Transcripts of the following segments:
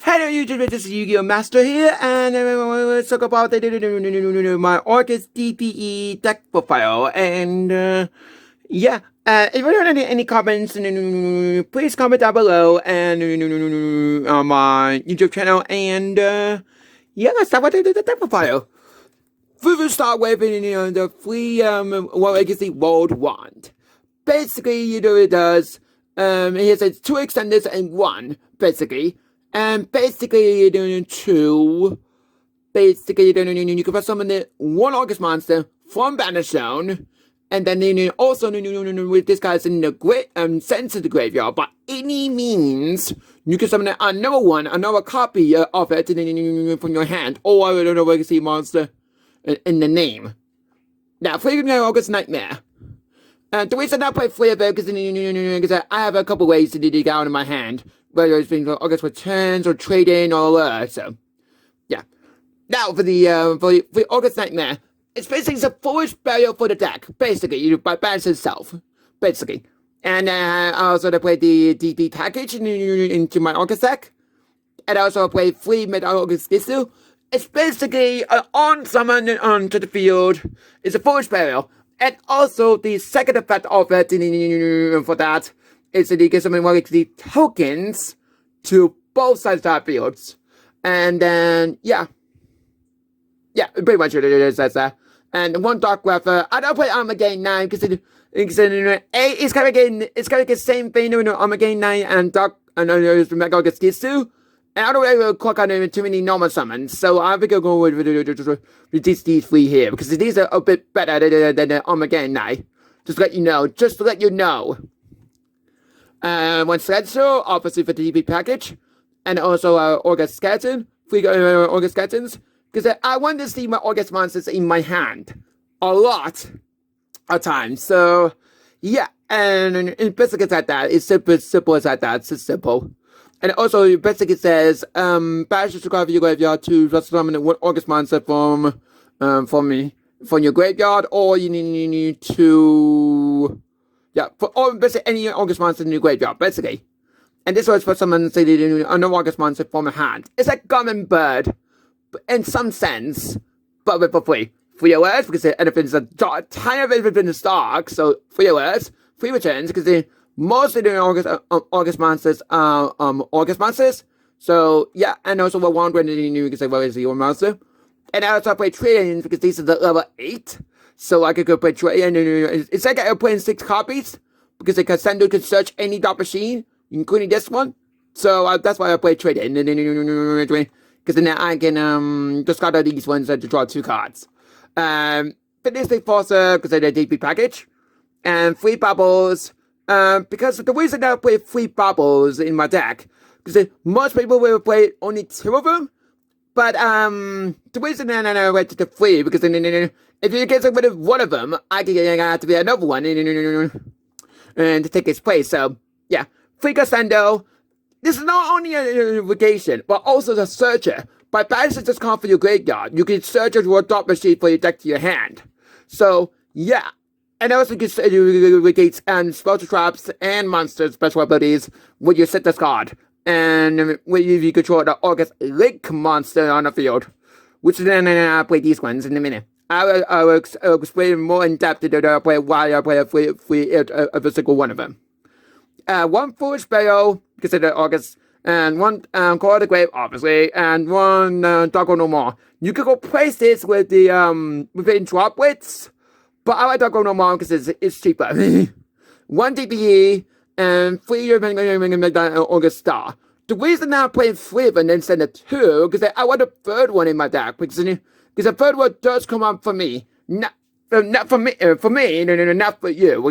Hello YouTube, this is Yu-Gi-Oh! Master here, and let's talk about my Orcus DPE deck profile, and yeah, if you have any comments, please comment down below, and on my YouTube channel, and yeah, let's talk about the deck profile. We will start with the free War Legacy World Wand. Basically, it does, it has 2 extenders and 1, basically. And basically, you can put summon 1 August monster from Banner Zone, and then also with this guy's in the sent to the graveyard. By any means, you can summon another copy of it from your hand, or a legacy monster in the name. Now, for August Nightmare. The reason I play Flavor because I have a couple ways to dig out in my hand, whether it's been August returns or trading or so yeah. Now for the August Nightmare, it's basically a foolish barrier for the deck, basically, by balance itself, basically. And I also play the DP package into my August deck, and I also play 3 Mid-August Gissu. It's basically an on-summon onto the field. It's a foolish barrier. And also, the second effect of it for that is that you get something like the tokens to both sides of that fields. And then, yeah. Yeah, pretty much it is, that's that. And 1 Dark Weather. I don't play Armageddon 9 because it's kind of getting the same thing with Armageddon 9 and Dark, and Mega August Gissu. And I don't really click on too many normal summons, so I think I'll go with these 3 here, because these are a bit better than Armageddon Night. Just to let you know. One Sledger, obviously for the DP package, and also August Skeleton, 3 August Skeletons, because I want to see my August monsters in my hand a lot of times, so yeah, and basically it's like that. It's simple as like that. It's just simple. And also, basically says, banish the card of your graveyard to just summon 1 August monster from your graveyard, or you need to, yeah, or basically any August monster in your graveyard, basically. And this was for someone say another August monster from a hand. It's like Garmin Bird, in some sense, but with for free. 3 alerts, because the elephant's a tiny bit in the stock, so 3 alerts, 3 returns, because most of the August monsters are August monsters. So yeah, and also we're wondering because what is your monster. And I also play trade-ins because these are the level 8. So I could go play trade-in. It's like I'm playing 6 copies because the Cassandra could search any dot machine, including this one. So that's why I play trade-in. Because then I can discard all these ones to draw 2 cards. But this thing Forcer because of the DP package. And 3 bubbles. Because the reason I play 3 bubbles in my deck, because most people will play only 2 of them, but the reason I went to the 3, because if you get rid of 1 of them, I can have to be another one and to take its place. So yeah, 3 Cassandra. This is not only a irrigation, but also the searcher. By banishing this card for your graveyard, you can search your dot machine for your deck to your hand. So yeah. And also you can negates spell traps and monsters special abilities when you set this card. And when you control the August Link monster on the field. Which then I'll play these ones in a minute. I will explain more in depth why I play every single one of them. 1 Foolish Barrel, because of the August, and 1 Call of the Grave, obviously, and 1 Dark No More. You can go place this with the within drop widths. But I like Dark No More because it's cheaper. 1 DPE and 3 August Star. The reason I'm playing 3 of them and then send it 2, because I want a 3rd one in my deck. Because the 3rd one does come up for me. Not for me, not for you.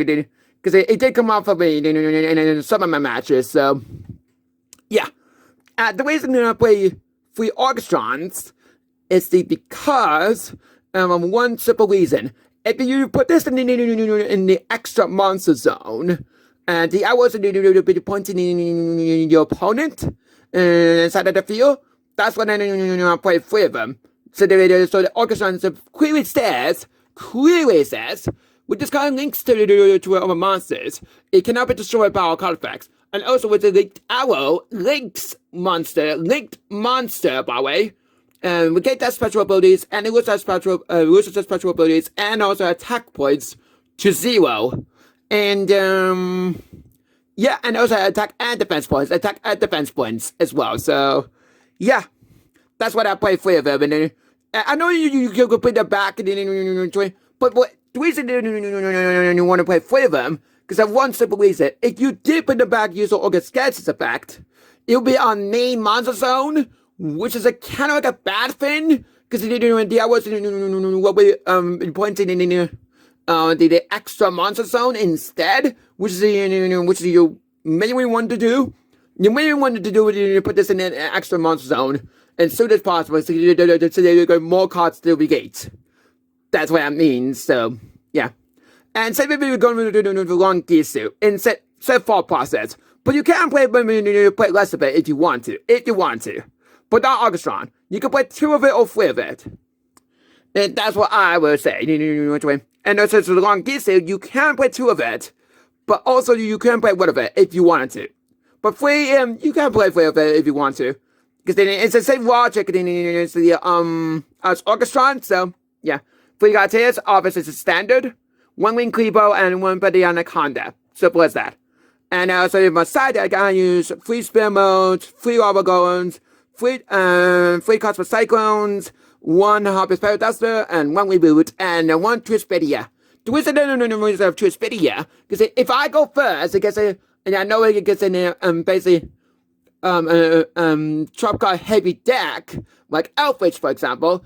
Because it did come out for me in some of my matches. So, yeah. The reason I play 3 Orchestrons is because of 1 simple reason. If you put this in the extra monster zone, and the arrows will be pointing in your opponent inside of the field, that's when I play 3 of them. So the orchestra clearly says, with this kind of links to other monsters, it cannot be destroyed by our card effects. And also with the linked arrow, linked monster, by the way. We get that special abilities, and it loses special abilities, and also attack points to 0. And yeah, and also attack and defense points as well. So yeah, that's what I play 3 of them. And I know you can put them back, but what the reason you want to play 3 of them, because I have one simple reason. If you did put them back, use the August Gadget's effect, it'll be on main monster zone, which is a kind of like a bad thing, because I was what we pointing in the extra monster zone instead, which is you mainly want to do. You mainly wanted to do is put this in an extra monster zone as soon as possible, so you get more cards to the gate. That's what I mean. So yeah, and say maybe you're going to do the long gear suit in set thought process, but you can play less of it if you want to. But not Augustron. You can play 2 of it or 3 of it. And that's what I would say. And also, so the long gear suit, you can play 2 of it, but also you can play 1 of it if you wanted to. But 3, you can play 3 of it if you want to. Because then it's the same logic as Augustron, so yeah. 3 guys here, obviously it's a standard. 1 Wing Clevo and 1 Buddy Anaconda. Simple as that. And also in my side, I gotta use 3 spin modes, 3 lava golems, 3 cards for cyclones, 1 Harvest Paraduster, and 1 reboot, and 1 Twispidia. The reason of Twispidia, because if I go first, it gets and I know it gets in basically drop card heavy deck, like Elfish, for example,